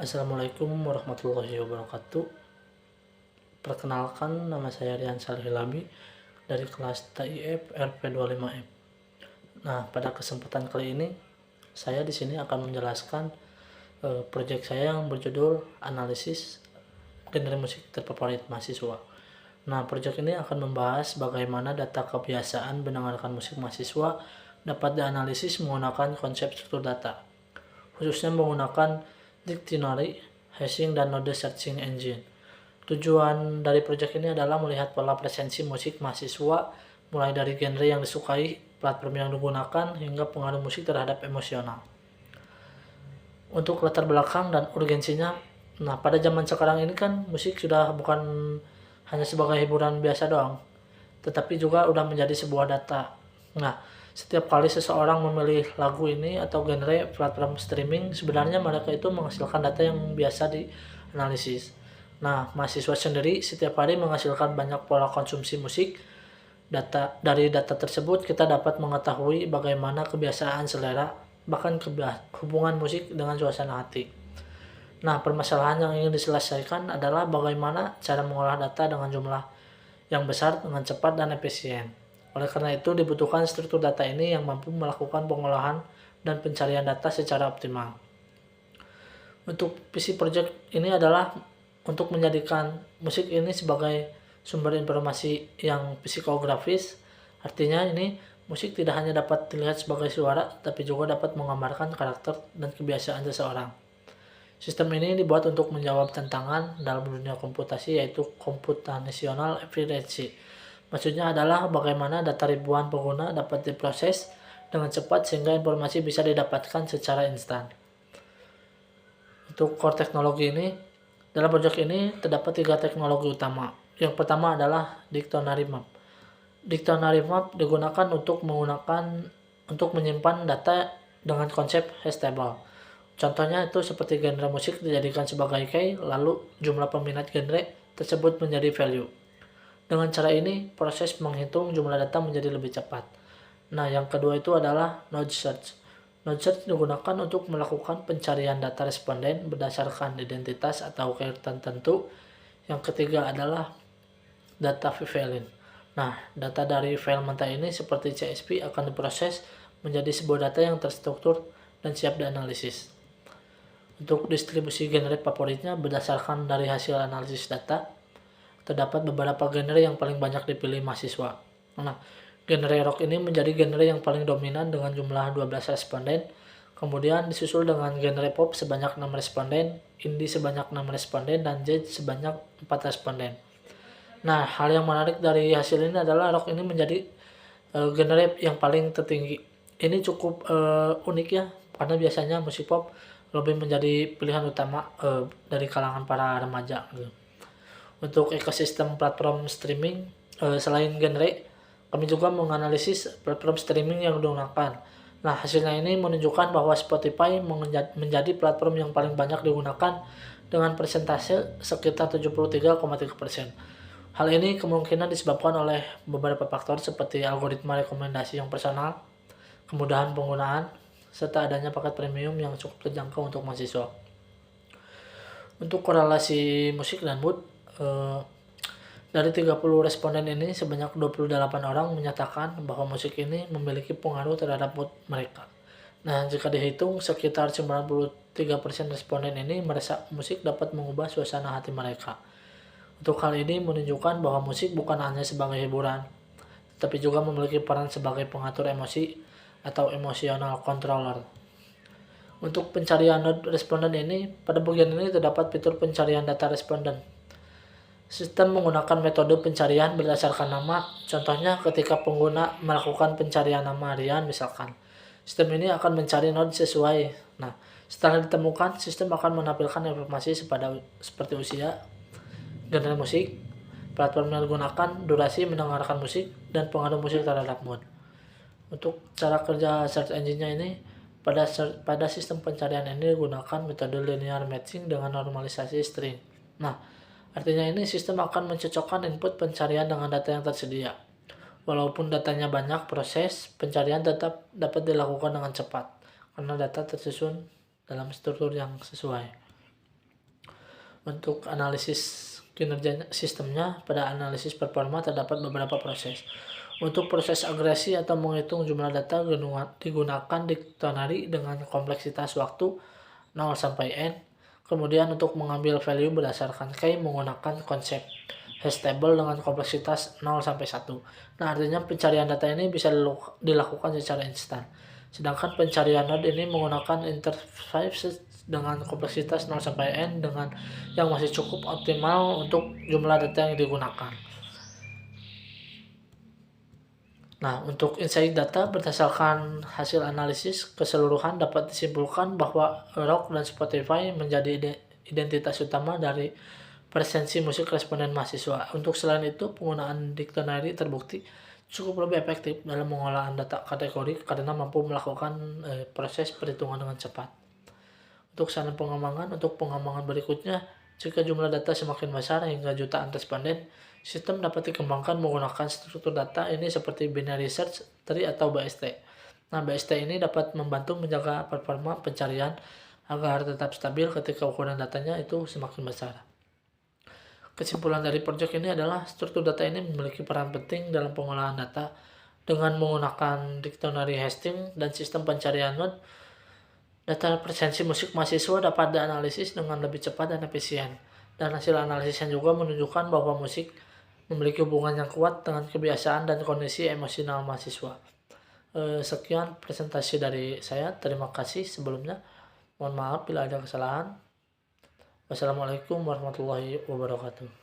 Assalamualaikum warahmatullahi wabarakatuh. Perkenalkan, nama saya Rian Salhilabi dari kelas TIF RP25F. Nah, pada kesempatan kali ini saya di sini akan menjelaskan proyek saya yang berjudul analisis genre musik terfavorit mahasiswa. Nah, proyek ini akan membahas bagaimana data kebiasaan mendengarkan musik mahasiswa dapat dianalisis menggunakan konsep struktur data, khususnya menggunakan dictionary, hashing, dan node searching engine. Tujuan dari proyek ini adalah melihat pola presensi musik mahasiswa, mulai dari genre yang disukai, platform yang digunakan, hingga pengaruh musik terhadap emosional. Untuk latar belakang dan urgensinya, nah pada zaman sekarang ini kan musik sudah bukan hanya sebagai hiburan biasa doang, tetapi juga udah menjadi sebuah data. Nah, setiap kali seseorang memilih lagu ini atau genre platform streaming, sebenarnya mereka itu menghasilkan data yang biasa dianalisis. Nah, mahasiswa sendiri setiap hari menghasilkan banyak pola konsumsi musik. Dari data tersebut kita dapat mengetahui bagaimana kebiasaan selera, bahkan hubungan musik dengan suasana hati. Nah, permasalahan yang ingin diselesaikan adalah bagaimana cara mengolah data dengan jumlah yang besar dengan cepat dan efisien. Oleh karena itu dibutuhkan struktur data ini yang mampu melakukan pengolahan dan pencarian data secara optimal. Untuk visi project ini adalah untuk menjadikan musik ini sebagai sumber informasi yang psikografis. Artinya ini musik tidak hanya dapat dilihat sebagai suara, tapi juga dapat menggambarkan karakter dan kebiasaan seseorang. Sistem ini dibuat untuk menjawab tantangan dalam dunia komputasi, yaitu computational efficiency. Maksudnya adalah bagaimana data ribuan pengguna dapat diproses dengan cepat sehingga informasi bisa didapatkan secara instan. Untuk core teknologi ini, dalam proyek ini terdapat 3 teknologi utama. Yang pertama adalah dictionary map. Dictionary map digunakan untuk menyimpan data dengan konsep hash table. Contohnya itu seperti genre musik dijadikan sebagai key, lalu jumlah peminat genre tersebut menjadi value. Dengan cara ini, proses menghitung jumlah data menjadi lebih cepat. Nah, yang kedua itu adalah node search. Node search digunakan untuk melakukan pencarian data responden berdasarkan identitas atau keyword tertentu. Yang ketiga adalah data viewing. Nah, data dari file mentah ini seperti CSV akan diproses menjadi sebuah data yang terstruktur dan siap dianalisis. Untuk distribusi genre favoritnya berdasarkan dari hasil analisis data, terdapat beberapa genre yang paling banyak dipilih mahasiswa. Nah, genre rock ini menjadi genre yang paling dominan dengan jumlah 12 responden, kemudian disusul dengan genre pop sebanyak 6 responden, indie sebanyak 6 responden, dan jazz sebanyak 4 responden. Nah, hal yang menarik dari hasil ini adalah rock ini menjadi genre yang paling tertinggi. Ini cukup unik ya, karena biasanya musik pop lebih menjadi pilihan utama dari kalangan para remaja. Untuk ekosistem platform streaming, selain genre, kami juga menganalisis platform streaming yang digunakan. Nah, hasilnya ini menunjukkan bahwa Spotify menjadi platform yang paling banyak digunakan dengan persentase sekitar 73,3%. Hal ini kemungkinan disebabkan oleh beberapa faktor seperti algoritma rekomendasi yang personal, kemudahan penggunaan, serta adanya paket premium yang cukup terjangkau untuk mahasiswa. Untuk korelasi musik dan mood, dari 30 responden ini sebanyak 28 orang menyatakan bahwa musik ini memiliki pengaruh terhadap mood mereka. Nah, jika dihitung, sekitar 93% responden ini merasa musik dapat mengubah suasana hati mereka. Untuk hal ini menunjukkan bahwa musik bukan hanya sebagai hiburan, tapi juga memiliki peran sebagai pengatur emosi atau emotional controller. Untuk pencarian node responden ini, pada bagian ini terdapat fitur pencarian data responden. Sistem menggunakan metode pencarian berdasarkan nama. Contohnya ketika pengguna melakukan pencarian nama Rian misalkan, sistem ini akan mencari node sesuai. Nah, setelah ditemukan, sistem akan menampilkan informasi seperti usia, genre musik, platform yang digunakan, durasi mendengarkan musik, dan pengaruh musik terhadap mood. Untuk cara kerja search engine-nya ini, pada sistem pencarian ini digunakan metode linear matching dengan normalisasi string. Nah, artinya ini sistem akan mencocokkan input pencarian dengan data yang tersedia. Walaupun datanya banyak, proses pencarian tetap dapat dilakukan dengan cepat karena data tersusun dalam struktur yang sesuai. Untuk analisis kinerja sistemnya, pada analisis performa terdapat beberapa proses. Untuk proses agresi atau menghitung jumlah data digunakan dictionary dengan kompleksitas waktu 0 sampai n. Kemudian untuk mengambil value berdasarkan key menggunakan konsep hash table dengan kompleksitas 0 sampai 1. Nah, artinya pencarian data ini bisa dilakukan secara instan. Sedangkan pencarian node ini menggunakan interface dengan kompleksitas 0 sampai n dengan yang masih cukup optimal untuk jumlah data yang digunakan. Nah, untuk insight data berdasarkan hasil analisis keseluruhan dapat disimpulkan bahwa Rock dan Spotify menjadi identitas utama dari presensi musik responden mahasiswa. Untuk selain itu, penggunaan dictionary terbukti cukup lebih efektif dalam pengolahan data kategori karena mampu melakukan proses perhitungan dengan cepat. Untuk pengembangan berikutnya, jika jumlah data semakin besar hingga jutaan responden, sistem dapat dikembangkan menggunakan struktur data ini seperti binary search tree atau BST. Nah, BST ini dapat membantu menjaga performa pencarian agar tetap stabil ketika ukuran datanya itu semakin besar. Kesimpulan dari proyek ini adalah struktur data ini memiliki peran penting dalam pengolahan data. Dengan menggunakan dictionary hasting dan sistem pencarian node, data presensi musik mahasiswa dapat dianalisis dengan lebih cepat dan efisien. Dan hasil analisisnya juga menunjukkan bahwa musik memiliki hubungan yang kuat dengan kebiasaan dan kondisi emosional mahasiswa. Sekian presentasi dari saya. Terima kasih sebelumnya. Mohon maaf bila ada kesalahan. Wassalamualaikum warahmatullahi wabarakatuh.